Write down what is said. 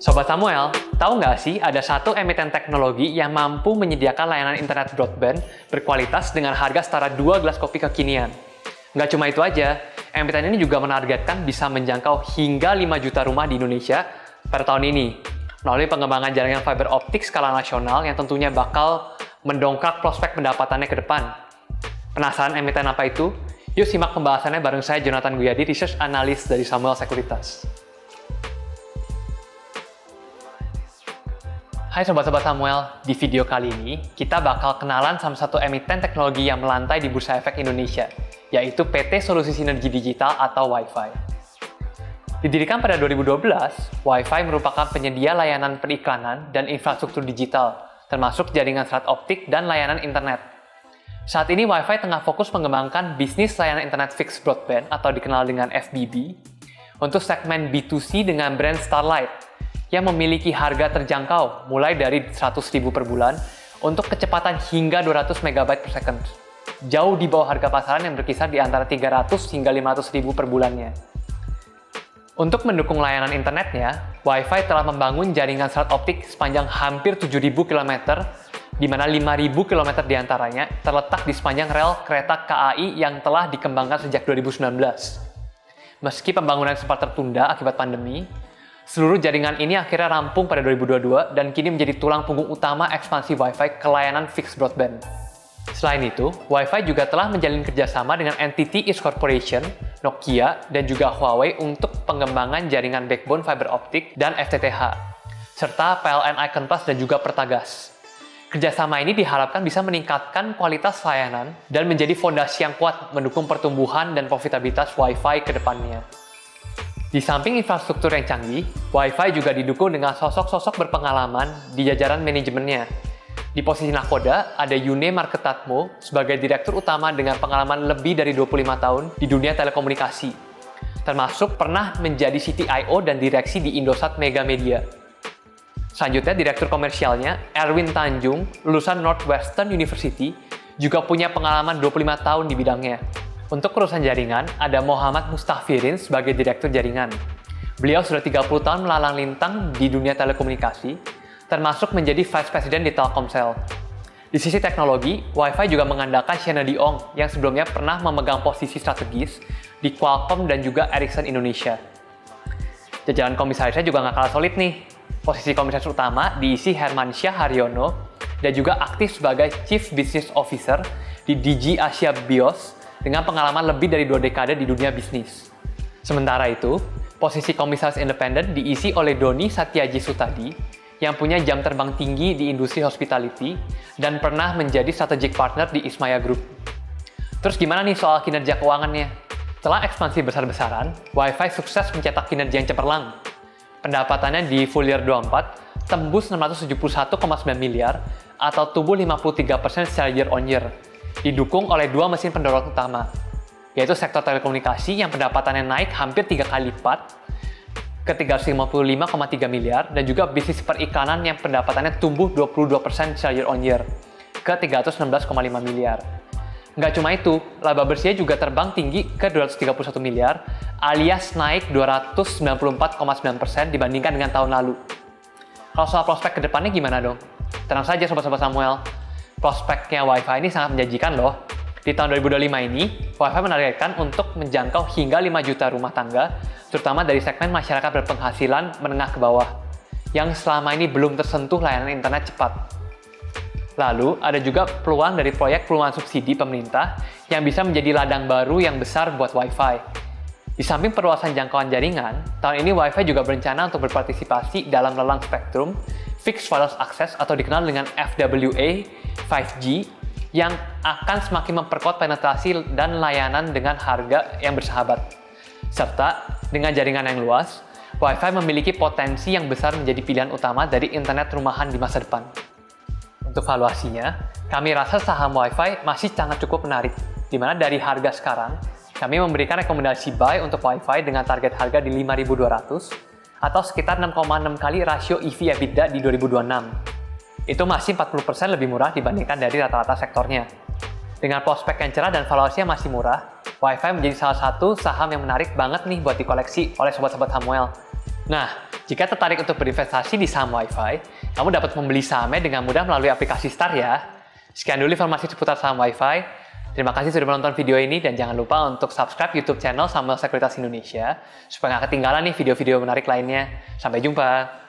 Sobat Samuel, tahu nggak sih ada satu emiten teknologi yang mampu menyediakan layanan internet broadband berkualitas dengan harga setara 2 gelas kopi kekinian? Nggak cuma itu aja, emiten ini juga menargetkan bisa menjangkau hingga 5 juta rumah di Indonesia pada tahun ini, melalui pengembangan jaringan fiber optik skala nasional yang tentunya bakal mendongkrak prospek pendapatannya ke depan. Penasaran emiten apa itu? Yuk simak pembahasannya bareng saya Jonathan Guyadi, Research Analyst dari Samuel Sekuritas. Hai Sobat-Sobat Samuel, di video kali ini kita bakal kenalan sama satu emiten teknologi yang melantai di Bursa Efek Indonesia, yaitu PT Solusi Sinergi Digital atau Wi-Fi. Didirikan pada 2012, Wi-Fi merupakan penyedia layanan periklanan dan infrastruktur digital, termasuk jaringan serat optik dan layanan internet. Saat ini Wi-Fi tengah fokus mengembangkan bisnis layanan internet fixed broadband atau dikenal dengan FBB untuk segmen B2C dengan brand Starlight, yang memiliki harga terjangkau mulai dari 100.000 per bulan untuk kecepatan hingga 200 MB per second. Jauh di bawah harga pasaran yang berkisar di antara 300 hingga 500.000 per bulannya. Untuk mendukung layanan internetnya, Wi-Fi telah membangun jaringan serat optik sepanjang hampir 7.000 km, di mana 5.000 km diantaranya terletak di sepanjang rel kereta KAI yang telah dikembangkan sejak 2019. Meski pembangunan sempat tertunda akibat pandemi, seluruh jaringan ini akhirnya rampung pada 2022 dan kini menjadi tulang punggung utama ekspansi Wi-Fi ke layanan fixed broadband. Selain itu, Wi-Fi juga telah menjalin kerjasama dengan NTT East Corporation, Nokia, dan juga Huawei untuk pengembangan jaringan backbone fiber optik dan FTTH, serta PLN Icon Plus dan juga Pertagas. Kerjasama ini diharapkan bisa meningkatkan kualitas layanan dan menjadi fondasi yang kuat mendukung pertumbuhan dan profitabilitas Wi-Fi ke depannya. Di samping infrastruktur yang canggih, Wi-Fi juga didukung dengan sosok-sosok berpengalaman di jajaran manajemennya. Di posisi nahkoda, ada Yune Marketatmo sebagai direktur utama dengan pengalaman lebih dari 25 tahun di dunia telekomunikasi, termasuk pernah menjadi CTIO dan direksi di Indosat Mega Media. Selanjutnya, direktur komersialnya, Erwin Tanjung, lulusan Northwestern University, juga punya pengalaman 25 tahun di bidangnya. Untuk urusan jaringan, ada Muhammad Mustafirin sebagai direktur jaringan. Beliau sudah 30 tahun melalang lintang di dunia telekomunikasi, termasuk menjadi Vice President di Telkomsel. Di sisi teknologi, Wi-Fi juga mengandalkan Shanna Diong yang sebelumnya pernah memegang posisi strategis di Qualcomm dan juga Ericsson Indonesia. Jajaran komisarisnya juga nggak kalah solid nih. Posisi komisaris utama diisi Hermansyah Haryono dan juga aktif sebagai Chief Business Officer di Digi Asia Bios, dengan pengalaman lebih dari 2 dekade di dunia bisnis. Sementara itu, posisi komisaris independen diisi oleh Doni Satyaji Sutadi yang punya jam terbang tinggi di industri hospitality dan pernah menjadi strategic partner di Ismaya Group. Terus gimana nih soal kinerja keuangannya? Setelah ekspansi besar-besaran, Wi-Fi sukses mencetak kinerja yang cemerlang. Pendapatannya di full year 24 tembus 671,9 miliar atau tumbuh 53% secara year on year. Didukung oleh 2 mesin pendorong utama, yaitu sektor telekomunikasi yang pendapatannya naik hampir 3 kali lipat ke 355,3 miliar dan juga bisnis periklanan yang pendapatannya tumbuh 22% secara year on year ke 316,5 miliar. Nggak cuma itu, laba bersihnya juga terbang tinggi ke 231 miliar alias naik 294,9% dibandingkan dengan tahun lalu. Kalau soal prospek ke depannya gimana dong? Tenang saja Sobat-Sobat Samuel. Prospeknya Wi-Fi ini sangat menjanjikan loh. Di tahun 2025 ini, Wi-Fi menargetkan untuk menjangkau hingga 5 juta rumah tangga, terutama dari segmen masyarakat berpenghasilan menengah ke bawah, yang selama ini belum tersentuh layanan internet cepat. Lalu, ada juga peluang dari proyek perumahan subsidi pemerintah yang bisa menjadi ladang baru yang besar buat Wi-Fi. Di samping perluasan jangkauan jaringan, tahun ini Wi-Fi juga berencana untuk berpartisipasi dalam lelang spektrum Fixed Wireless Access atau dikenal dengan FWA 5G yang akan semakin memperkuat penetrasi dan layanan dengan harga yang bersahabat. Serta dengan jaringan yang luas, Wi-Fi memiliki potensi yang besar menjadi pilihan utama dari internet rumahan di masa depan. Untuk valuasinya, kami rasa saham Wi-Fi masih sangat cukup menarik, di mana dari harga sekarang, kami memberikan rekomendasi buy untuk Wi-Fi dengan target harga di 5.200 atau sekitar 6,6 kali rasio EV/EBITDA di 2026. Itu masih 40% lebih murah dibandingkan dari rata-rata sektornya. Dengan prospek yang cerah dan valuasinya masih murah, Wi-Fi menjadi salah satu saham yang menarik banget nih buat dikoleksi oleh sobat-sobat Samuel. Nah, Jika tertarik untuk berinvestasi di saham WiFi, kamu dapat membeli sahamnya dengan mudah melalui aplikasi Star ya. Sekian dulu informasi seputar saham WiFi. Terima kasih sudah menonton video ini dan jangan lupa untuk subscribe YouTube channel Samuel Sekuritas Indonesia supaya nggak ketinggalan nih video-video menarik lainnya. Sampai jumpa!